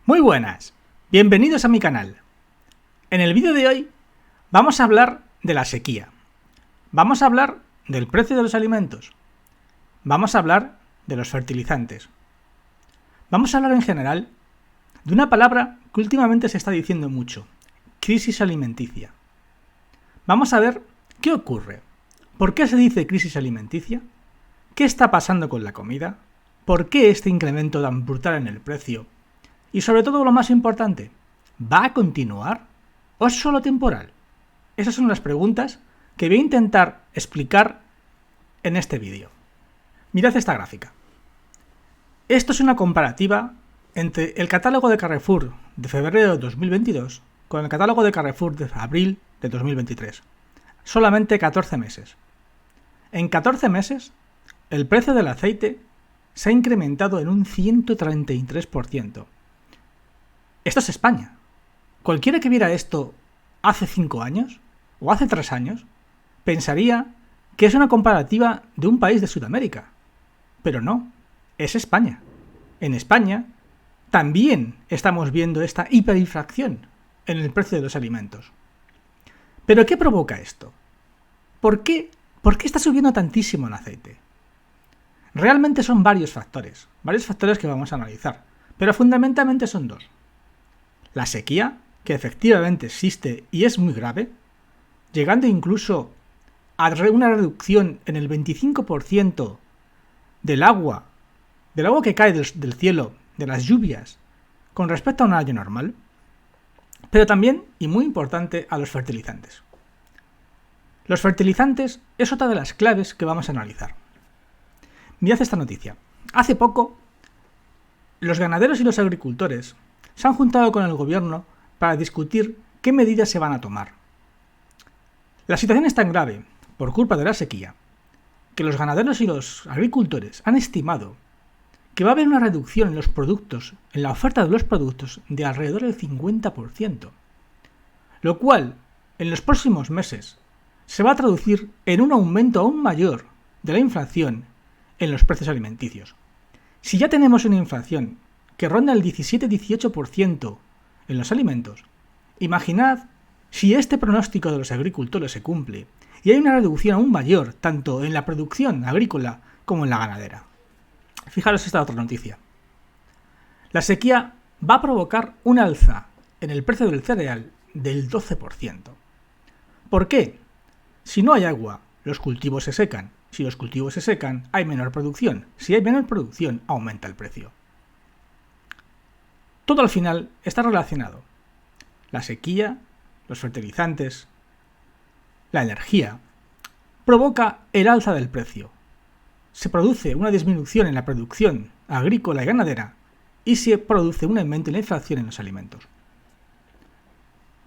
Muy buenas, bienvenidos a mi canal. En el vídeo de hoy vamos a hablar de la sequía. Vamos a hablar del precio de los alimentos. Vamos a hablar de los fertilizantes. Vamos a hablar en general de una palabra que últimamente se está diciendo mucho: crisis alimenticia. Vamos a ver qué ocurre. ¿Por qué se dice crisis alimenticia? ¿Qué está pasando con la comida? ¿Por qué este incremento tan brutal en el precio? Y sobre todo lo más importante, ¿va a continuar o es solo temporal? Esas son las preguntas que voy a intentar explicar en este vídeo. Mirad esta gráfica. Esto es una comparativa entre el catálogo de Carrefour de febrero de 2022 con el catálogo de Carrefour de abril de 2023. Solamente 14 meses. En 14 meses, el precio del aceite se ha incrementado en un 133%. Esto es España. Cualquiera que viera esto hace 5 años o hace 3 años pensaría que es una comparativa de un país de Sudamérica. Pero no, es España. En España también estamos viendo esta hiperinflación en el precio de los alimentos. ¿Pero qué provoca esto? ¿Por qué está subiendo tantísimo el aceite? Realmente son varios factores que vamos a analizar, pero fundamentalmente son dos. La sequía, que efectivamente existe y es muy grave, llegando incluso a una reducción en el 25% del agua que cae del cielo, de las lluvias, con respecto a un año normal, pero también, y muy importante, a los fertilizantes. Los fertilizantes es otra de las claves que vamos a analizar. Mirad esta noticia. Hace poco, los ganaderos y los agricultores se han juntado con el gobierno para discutir qué medidas se van a tomar. La situación es tan grave, por culpa de la sequía, que los ganaderos y los agricultores han estimado que va a haber una reducción en los productos, en la oferta de los productos, de alrededor del 50%, lo cual, en los próximos meses, se va a traducir en un aumento aún mayor de la inflación en los precios alimenticios. Si ya tenemos una inflación que ronda el 17-18% en los alimentos, imaginad si este pronóstico de los agricultores se cumple y hay una reducción aún mayor tanto en la producción agrícola como en la ganadera. Fijaros esta otra noticia. La sequía va a provocar un alza en el precio del cereal del 12%. ¿Por qué? Si no hay agua, los cultivos se secan. Si los cultivos se secan, hay menor producción. Si hay menor producción, aumenta el precio. Todo al final está relacionado. La sequía, los fertilizantes, la energía, provoca el alza del precio. Se produce una disminución en la producción agrícola y ganadera y se produce un aumento en la inflación en los alimentos.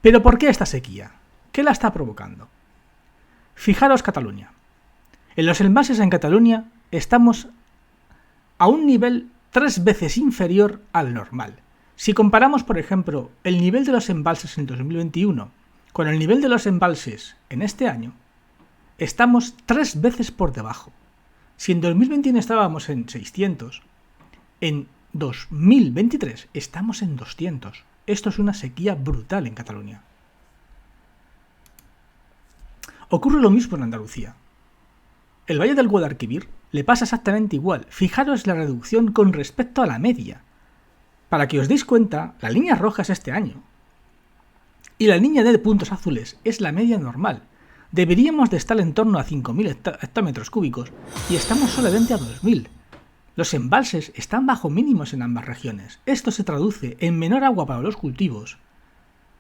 ¿Pero por qué esta sequía? ¿Qué la está provocando? Fijaros Cataluña. En los embalses en Cataluña estamos a un nivel 3 veces inferior al normal. Si comparamos, por ejemplo, el nivel de los embalses en 2021 con el nivel de los embalses en este año, estamos 3 veces por debajo. Si en 2021 estábamos en 600, en 2023 estamos en 200. Esto es una sequía brutal en Cataluña. Ocurre lo mismo en Andalucía. El Valle del Guadalquivir le pasa exactamente igual. Fijaros la reducción con respecto a la media. Para que os deis cuenta, la línea roja es este año. Y la línea de puntos azules es la media normal. Deberíamos de estar en torno a 5.000 hectómetros cúbicos y estamos solamente a 2.000. Los embalses están bajo mínimos en ambas regiones. Esto se traduce en menor agua para los cultivos,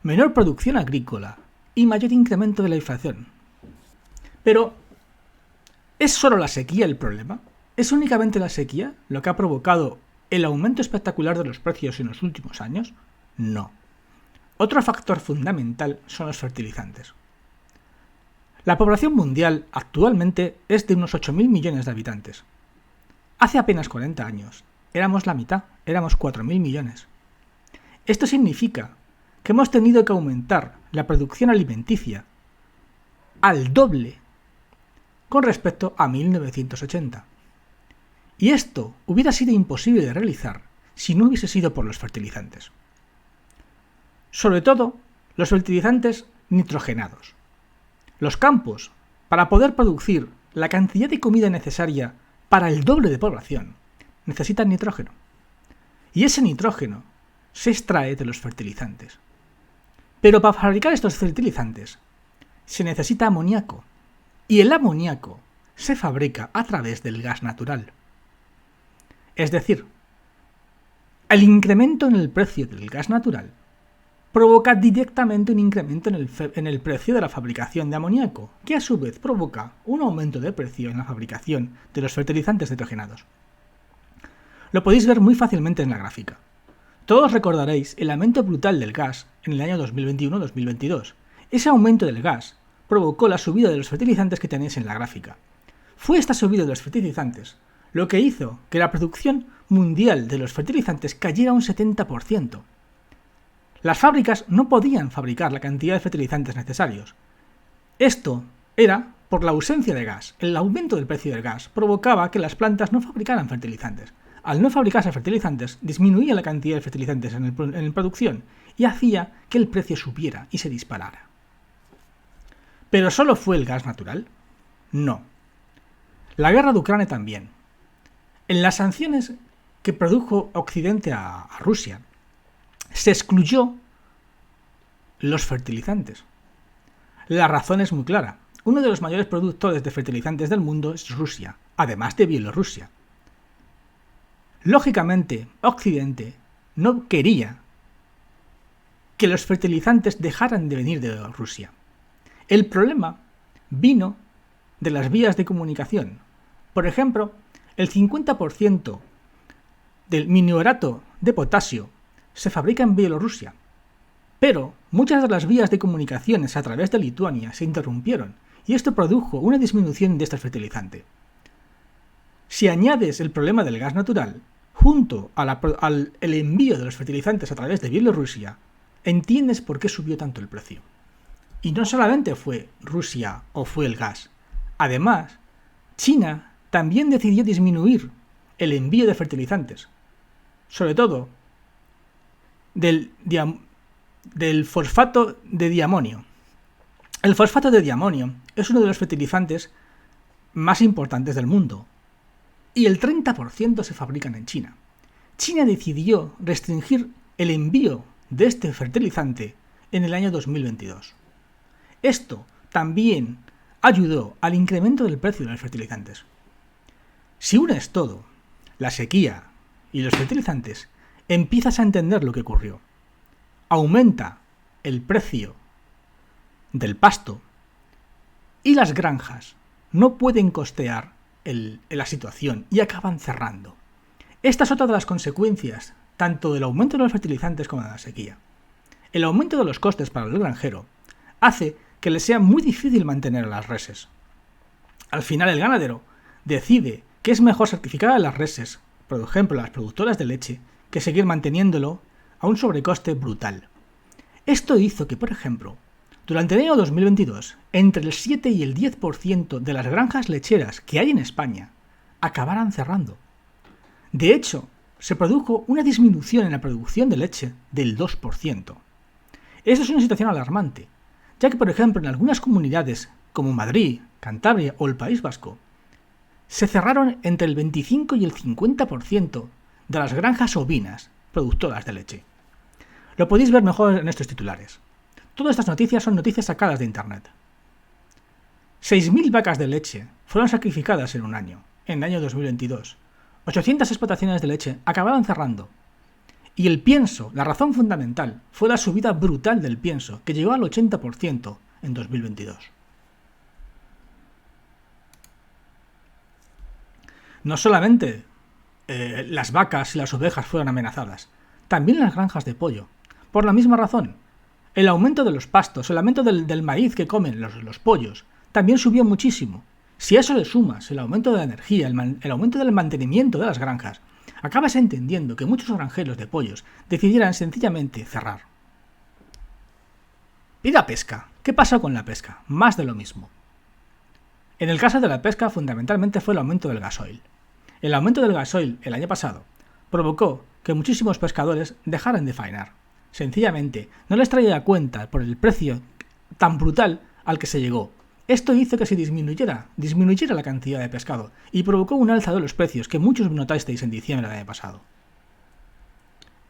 menor producción agrícola y mayor incremento de la inflación. Pero, ¿es solo la sequía el problema? ¿Es únicamente la sequía lo que ha provocado el aumento espectacular de los precios en los últimos años? No. Otro factor fundamental son los fertilizantes. La población mundial actualmente es de unos 8.000 millones de habitantes. Hace apenas 40 años éramos la mitad, éramos 4.000 millones. Esto significa que hemos tenido que aumentar la producción alimenticia al doble con respecto a 1980. Y esto hubiera sido imposible de realizar si no hubiese sido por los fertilizantes. sobre todo los fertilizantes nitrogenados. Los campos, para poder producir la cantidad de comida necesaria para el doble de población, necesitan nitrógeno. Y ese nitrógeno se extrae de los fertilizantes. Pero para fabricar estos fertilizantes se necesita amoníaco. Y el amoníaco se fabrica a través del gas natural. Es decir, el incremento en el precio del gas natural provoca directamente un incremento en el precio de la fabricación de amoníaco, que a su vez provoca un aumento de precio en la fabricación de los fertilizantes nitrogenados. Lo podéis ver muy fácilmente en la gráfica. Todos recordaréis el aumento brutal del gas en el año 2021-2022. Ese aumento del gas provocó la subida de los fertilizantes que tenéis en la gráfica. Fue esta subida de los fertilizantes lo que hizo que la producción mundial de los fertilizantes cayera un 70%. Las fábricas no podían fabricar la cantidad de fertilizantes necesarios. Esto era por la ausencia de gas. El aumento del precio del gas provocaba que las plantas no fabricaran fertilizantes. Al no fabricarse fertilizantes, disminuía la cantidad de fertilizantes en producción y hacía que el precio subiera y se disparara. ¿Pero solo fue el gas natural? No. La guerra de Ucrania también. En las sanciones que produjo Occidente a Rusia, se excluyó los fertilizantes. La razón es muy clara. Uno de los mayores productores de fertilizantes del mundo es Rusia, además de Bielorrusia. Lógicamente, Occidente no quería que los fertilizantes dejaran de venir de Rusia. El problema vino de las vías de comunicación. Por ejemplo, el 50% del minorato de potasio se fabrica en Bielorrusia, pero muchas de las vías de comunicaciones a través de Lituania se interrumpieron y esto produjo una disminución de este fertilizante. Si añades el problema del gas natural junto al envío de los fertilizantes a través de Bielorrusia, entiendes por qué subió tanto el precio. Y no solamente fue Rusia o fue el gas. Además, China también decidió disminuir el envío de fertilizantes, sobre todo del fosfato de diamonio. El fosfato de diamonio es uno de los fertilizantes más importantes del mundo y el 30% se fabrican en China. China decidió restringir el envío de este fertilizante en el año 2022. Esto también ayudó al incremento del precio de los fertilizantes. Si unes todo, la sequía y los fertilizantes, empiezas a entender lo que ocurrió. Aumenta el precio del pasto y las granjas no pueden costear la situación y acaban cerrando. Esta es otra de las consecuencias tanto del aumento de los fertilizantes como de la sequía. El aumento de los costes para el granjero hace que le sea muy difícil mantener a las reses. Al final el ganadero decide que es mejor sacrificar a las reses, por ejemplo las productoras de leche, que seguir manteniéndolo a un sobrecoste brutal. Esto hizo que, por ejemplo, durante el año 2022, entre el 7 y el 10% de las granjas lecheras que hay en España acabaran cerrando. De hecho, se produjo una disminución en la producción de leche del 2%. Esto es una situación alarmante, ya que, por ejemplo, en algunas comunidades como Madrid, Cantabria o el País Vasco, se cerraron entre el 25 y el 50% de las granjas ovinas productoras de leche. Lo podéis ver mejor en estos titulares. Todas estas noticias son noticias sacadas de internet. 6.000 vacas de leche fueron sacrificadas en un año, en el año 2022. 800 explotaciones de leche acabaron cerrando. Y el pienso, la razón fundamental, fue la subida brutal del pienso, que llegó al 80% en 2022. No solamente las vacas y las ovejas fueron amenazadas, también las granjas de pollo. Por la misma razón, el aumento de los pastos, el aumento del maíz que comen los pollos, también subió muchísimo. Si a eso le sumas el aumento de la energía, el aumento del mantenimiento de las granjas, acabas entendiendo que muchos granjeros de pollos decidieran sencillamente cerrar. ¿Y la pesca? ¿Qué pasó con la pesca? Más de lo mismo. En el caso de la pesca, fundamentalmente fue el aumento del gasoil. El aumento del gasoil el año pasado provocó que muchísimos pescadores dejaran de faenar. Sencillamente, no les traía a cuenta por el precio tan brutal al que se llegó. Esto hizo que se disminuyera la cantidad de pescado y provocó un alza de los precios que muchos notasteis en diciembre del año pasado.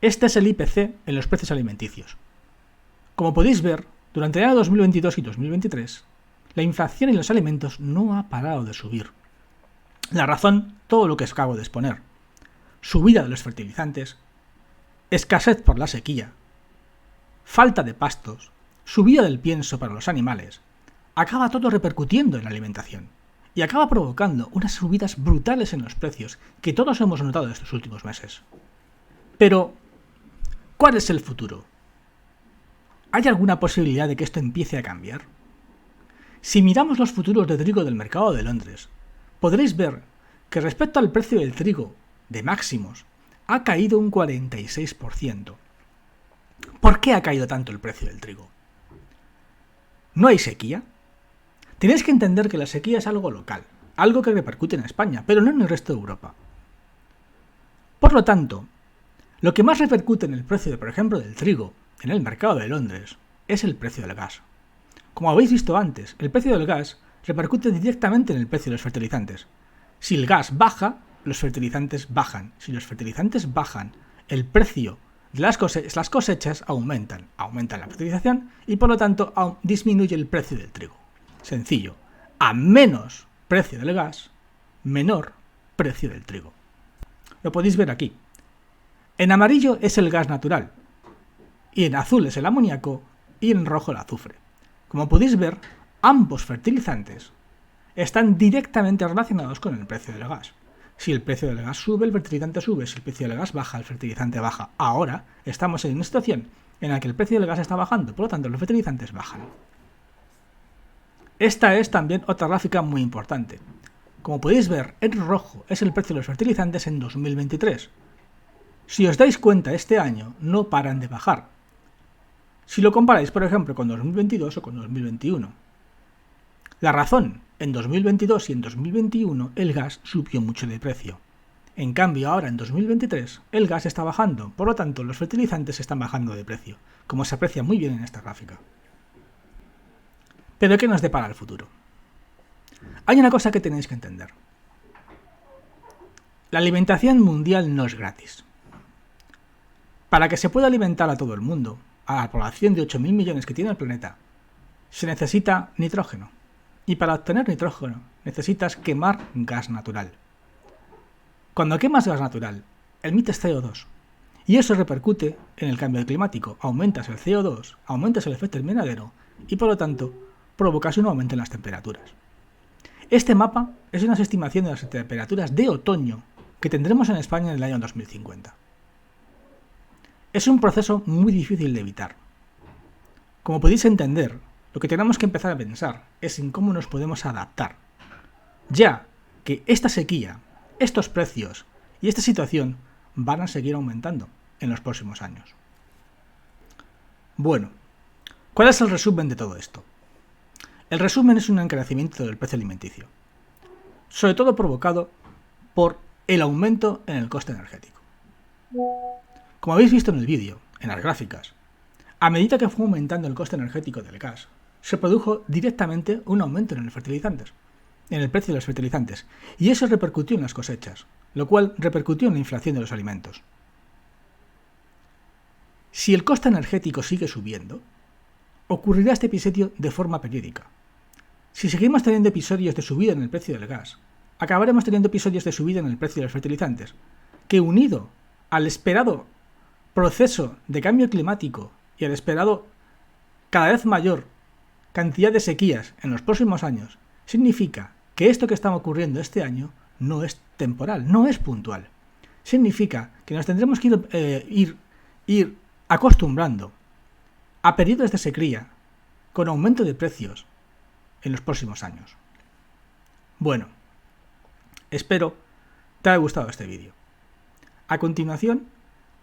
Este es el IPC en los precios alimenticios. Como podéis ver, durante el año 2022 y 2023, la inflación en los alimentos no ha parado de subir. La razón, todo lo que os acabo de exponer. Subida de los fertilizantes, escasez por la sequía, falta de pastos, subida del pienso para los animales, acaba todo repercutiendo en la alimentación y acaba provocando unas subidas brutales en los precios que todos hemos notado estos últimos meses. Pero, ¿cuál es el futuro? ¿Hay alguna posibilidad de que esto empiece a cambiar? Si miramos los futuros de trigo del mercado de Londres, podréis ver que respecto al precio del trigo de máximos ha caído un 46%. ¿Por qué ha caído tanto el precio del trigo? ¿No hay sequía? Tenéis que entender que la sequía es algo local, algo que repercute en España, pero no en el resto de Europa. Por lo tanto, lo que más repercute en el precio, por ejemplo, del trigo en el mercado de Londres es el precio del gas. Como habéis visto antes, el precio del gas repercute directamente en el precio de los fertilizantes. Si el gas baja, los fertilizantes bajan. Si los fertilizantes bajan, el precio de las cosechas aumentan. Aumentan la fertilización y por lo tanto disminuye el precio del trigo. Sencillo. A menos precio del gas, menor precio del trigo. Lo podéis ver aquí. En amarillo es el gas natural, y en azul es el amoníaco y en rojo el azufre. Como podéis ver, ambos fertilizantes están directamente relacionados con el precio del gas. Si el precio del gas sube, el fertilizante sube. Si el precio del gas baja, el fertilizante baja. Ahora estamos en una situación en la que el precio del gas está bajando, por lo tanto los fertilizantes bajan. Esta es también otra gráfica muy importante. Como podéis ver, en rojo es el precio de los fertilizantes en 2023. Si os dais cuenta, este año no paran de bajar. Si lo comparáis, por ejemplo, con 2022 o con 2021. La razón, en 2022 y en 2021 el gas subió mucho de precio. En cambio, ahora en 2023 el gas está bajando, por lo tanto los fertilizantes están bajando de precio, como se aprecia muy bien en esta gráfica. Pero ¿qué nos depara el futuro? Hay una cosa que tenéis que entender. La alimentación mundial no es gratis. Para que se pueda alimentar a todo el mundo, a la población de 8.000 millones que tiene el planeta, se necesita nitrógeno. Y para obtener nitrógeno necesitas quemar gas natural. Cuando quemas gas natural, emites CO2. Y eso repercute en el cambio climático. Aumentas el CO2, aumentas el efecto invernadero y por lo tanto provocas un aumento en las temperaturas. Este mapa es una estimación de las temperaturas de otoño que tendremos en España en el año 2050. Es un proceso muy difícil de evitar. Como podéis entender, lo que tenemos que empezar a pensar es en cómo nos podemos adaptar, ya que esta sequía, estos precios y esta situación van a seguir aumentando en los próximos años. Bueno, ¿cuál es el resumen de todo esto? El resumen es un encarecimiento del precio alimenticio, sobre todo provocado por el aumento en el coste energético. Como habéis visto en el vídeo, en las gráficas, a medida que fue aumentando el coste energético del gas, se produjo directamente un aumento en los fertilizantes, en el precio de los fertilizantes, y eso repercutió en las cosechas, lo cual repercutió en la inflación de los alimentos. Si el coste energético sigue subiendo, ocurrirá este episodio de forma periódica. Si seguimos teniendo episodios de subida en el precio del gas, acabaremos teniendo episodios de subida en el precio de los fertilizantes, que unido al esperado proceso de cambio climático y al esperado cada vez mayor cantidad de sequías en los próximos años, significa que esto que está ocurriendo este año no es temporal, no es puntual. Significa que nos tendremos que ir acostumbrando a periodos de sequía con aumento de precios en los próximos años. Bueno, espero te haya gustado este vídeo. A continuación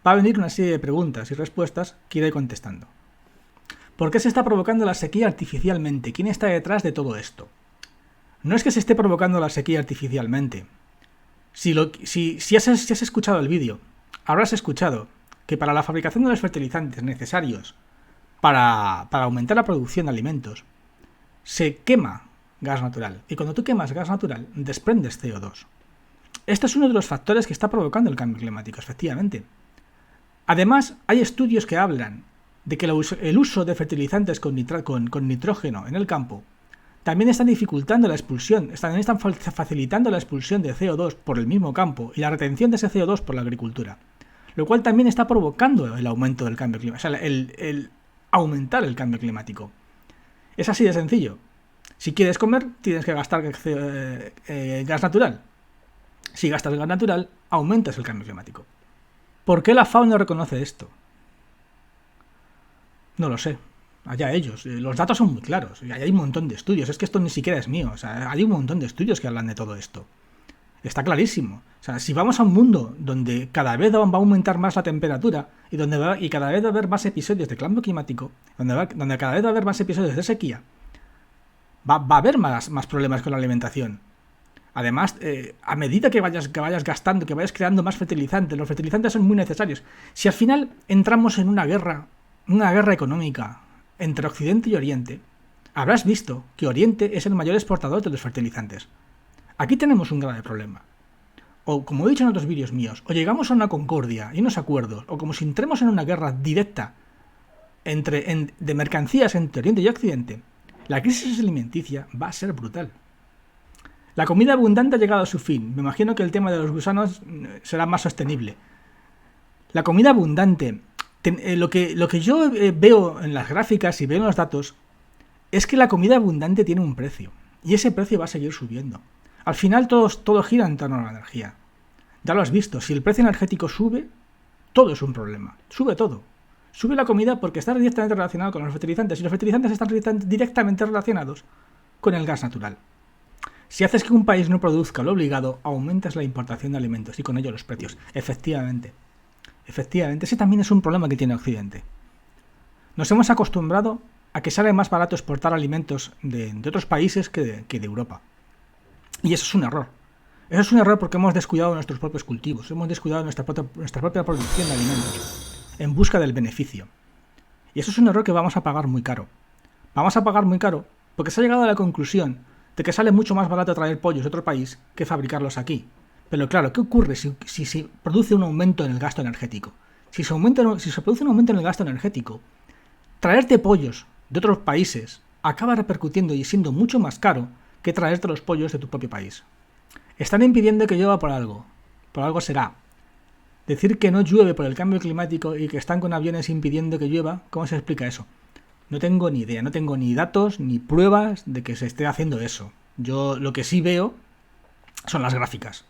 va a venir una serie de preguntas y respuestas que iré contestando. ¿Por qué se está provocando la sequía artificialmente? ¿Quién está detrás de todo esto? No es que se esté provocando la sequía artificialmente. Si has escuchado el vídeo, habrás escuchado que para la fabricación de los fertilizantes necesarios para aumentar la producción de alimentos, se quema gas natural. Y cuando tú quemas gas natural, desprendes CO2. Este es uno de los factores que está provocando el cambio climático, efectivamente. Además, hay estudios que hablan de que el uso de fertilizantes con nitrógeno en el campo también están dificultando la expulsión, están facilitando la expulsión de CO2 por el mismo campo y la retención de ese CO2 por la agricultura. Lo cual también está provocando el aumento del cambio climático, o sea, el aumentar el cambio climático. Es así de sencillo. Si quieres comer, tienes que gastar gas natural. Si gastas gas natural, aumentas el cambio climático. ¿Por qué la FAO no reconoce esto? No lo sé. Allá ellos. Los datos son muy claros. Hay un montón de estudios. Es que esto ni siquiera es mío. O sea, hay un montón de estudios que hablan de todo esto. Está clarísimo. O sea, si vamos a un mundo donde cada vez va a aumentar más la temperatura y cada vez va a haber más episodios de cambio climático, donde cada vez va a haber más episodios de sequía, va a haber más problemas con la alimentación. Además, a medida que vayas gastando, que vayas creando más fertilizantes, los fertilizantes son muy necesarios. Si al final entramos en una guerra económica entre Occidente y Oriente, habrás visto que Oriente es el mayor exportador de los fertilizantes. Aquí tenemos un grave problema. O, como he dicho en otros vídeos míos, o llegamos a una concordia y unos acuerdos, o como si entremos en una guerra directa de mercancías entre Oriente y Occidente, la crisis alimenticia va a ser brutal. La comida abundante ha llegado a su fin. Me imagino que el tema de los gusanos será más sostenible. La comida abundante, lo que yo veo en las gráficas y veo en los datos, es que la comida abundante tiene un precio. Y ese precio va a seguir subiendo. Al final todo gira en torno a la energía. Ya lo has visto, si el precio energético sube, todo es un problema. Sube todo. Sube la comida porque está directamente relacionado con los fertilizantes y los fertilizantes están directamente relacionados con el gas natural. Si haces que un país no produzca lo obligado, aumentas la importación de alimentos y con ello los precios. Efectivamente, ese también es un problema que tiene Occidente. Nos hemos acostumbrado a que sale más barato exportar alimentos de otros países que de Europa. Y eso es un error. Eso es un error porque hemos descuidado nuestros propios cultivos, hemos descuidado nuestra propia producción de alimentos en busca del beneficio. Y eso es un error que vamos a pagar muy caro. Vamos a pagar muy caro porque se ha llegado a la conclusión de que sale mucho más barato traer pollos de otro país que fabricarlos aquí. Pero claro, ¿qué ocurre si se produce un aumento en el gasto energético? Si se produce un aumento en el gasto energético, traerte pollos de otros países acaba repercutiendo y siendo mucho más caro que traerte los pollos de tu propio país. Están impidiendo que llueva por algo. Por algo será. Decir que no llueve por el cambio climático y que están con aviones impidiendo que llueva, ¿cómo se explica eso? No tengo ni idea, no tengo ni datos ni pruebas de que se esté haciendo eso. Yo lo que sí veo son las gráficas.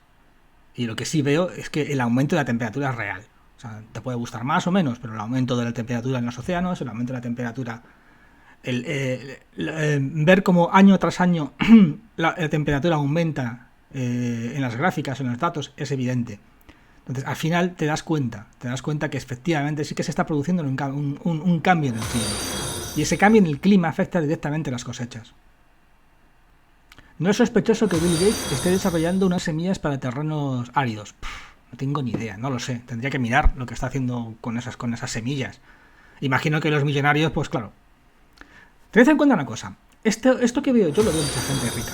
Y lo que sí veo es que el aumento de la temperatura es real. O sea, te puede gustar más o menos, pero el aumento de la temperatura en los océanos, el aumento de la temperatura... ver cómo año tras año la temperatura aumenta en las gráficas, en los datos, es evidente. Entonces, al final te das cuenta que efectivamente sí que se está produciendo un cambio en el clima. Y ese cambio en el clima afecta directamente a las cosechas. No es sospechoso que Bill Gates esté desarrollando unas semillas para terrenos áridos. No tengo ni idea, no lo sé. Tendría que mirar lo que está haciendo con esas semillas. Imagino que los millonarios, pues claro. Tened en cuenta una cosa. Esto que veo yo lo veo mucha gente rica.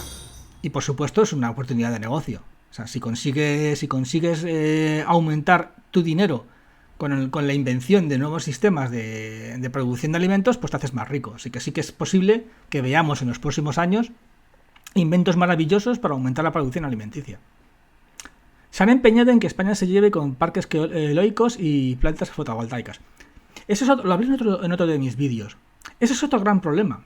Y por supuesto es una oportunidad de negocio. O sea, si consigues aumentar tu dinero con la invención de nuevos sistemas de producción de alimentos, pues te haces más rico. Así que sí que es posible que veamos en los próximos años inventos maravillosos para aumentar la producción alimenticia. Se han empeñado en que España se lleve con parques eólicos y plantas fotovoltaicas. Eso lo hablé en otro de mis vídeos. Ese es otro gran problema.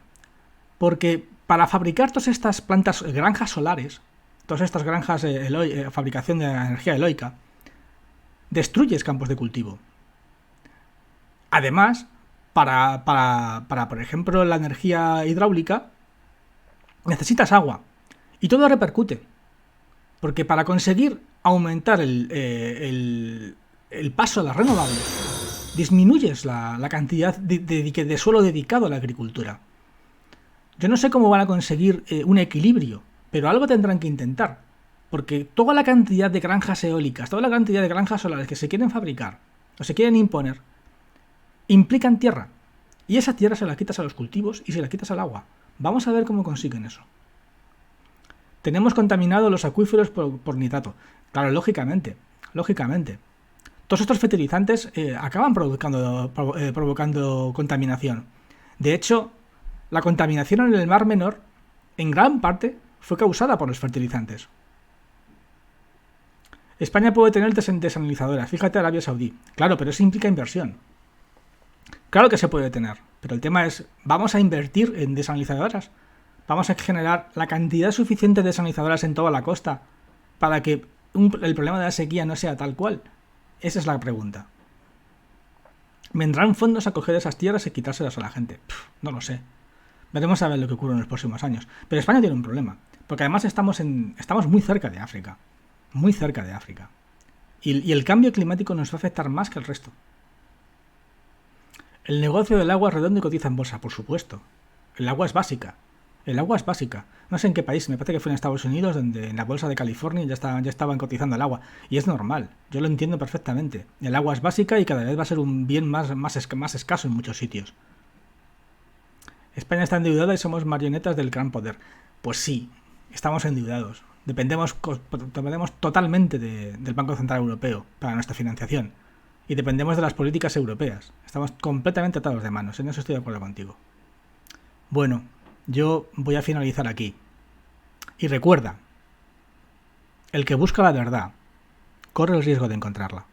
Porque para fabricar todas estas plantas, granjas solares, todas estas granjas fabricación de energía eólica, destruyes campos de cultivo. Además, para por ejemplo, la energía hidráulica, necesitas agua. Y todo repercute. Porque para conseguir aumentar el paso a las renovables, disminuyes la cantidad de suelo dedicado a la agricultura. Yo no sé cómo van a conseguir un equilibrio, pero algo tendrán que intentar. Porque toda la cantidad de granjas eólicas, toda la cantidad de granjas solares que se quieren fabricar o se quieren imponer, implican tierra. Y esa tierra se la quitas a los cultivos y se la quitas al agua. Vamos a ver cómo consiguen eso. Tenemos contaminados los acuíferos por nitrato. Claro, lógicamente. Todos estos fertilizantes acaban provocando contaminación. De hecho, la contaminación en el Mar Menor, en gran parte, fue causada por los fertilizantes. España puede tener desalinizadoras. Fíjate, Arabia Saudí. Claro, pero eso implica inversión. Claro que se puede tener, pero el tema es, ¿vamos a invertir en desalinizadoras? ¿Vamos a generar la cantidad suficiente de desalinizadoras en toda la costa para que el problema de la sequía no sea tal cual? Esa es la pregunta. ¿Vendrán fondos a coger esas tierras y quitárselas a la gente? No lo sé. Veremos a ver lo que ocurre en los próximos años. Pero España tiene un problema, porque además estamos muy cerca de África. Muy cerca de África. Y el cambio climático nos va a afectar más que el resto. El negocio del agua es redondo y cotiza en bolsa, por supuesto. El agua es básica. No sé en qué país, me parece que fue en Estados Unidos, donde en la bolsa de California ya estaban cotizando el agua. Y es normal, yo lo entiendo perfectamente. El agua es básica y cada vez va a ser un bien más escaso en muchos sitios. España está endeudada y somos marionetas del gran poder. Pues sí, estamos endeudados. Dependemos totalmente del Banco Central Europeo para nuestra financiación. Y dependemos de las políticas europeas. Estamos completamente atados de manos. En eso estoy de acuerdo contigo. Bueno, yo voy a finalizar aquí. Y recuerda, el que busca la verdad corre el riesgo de encontrarla.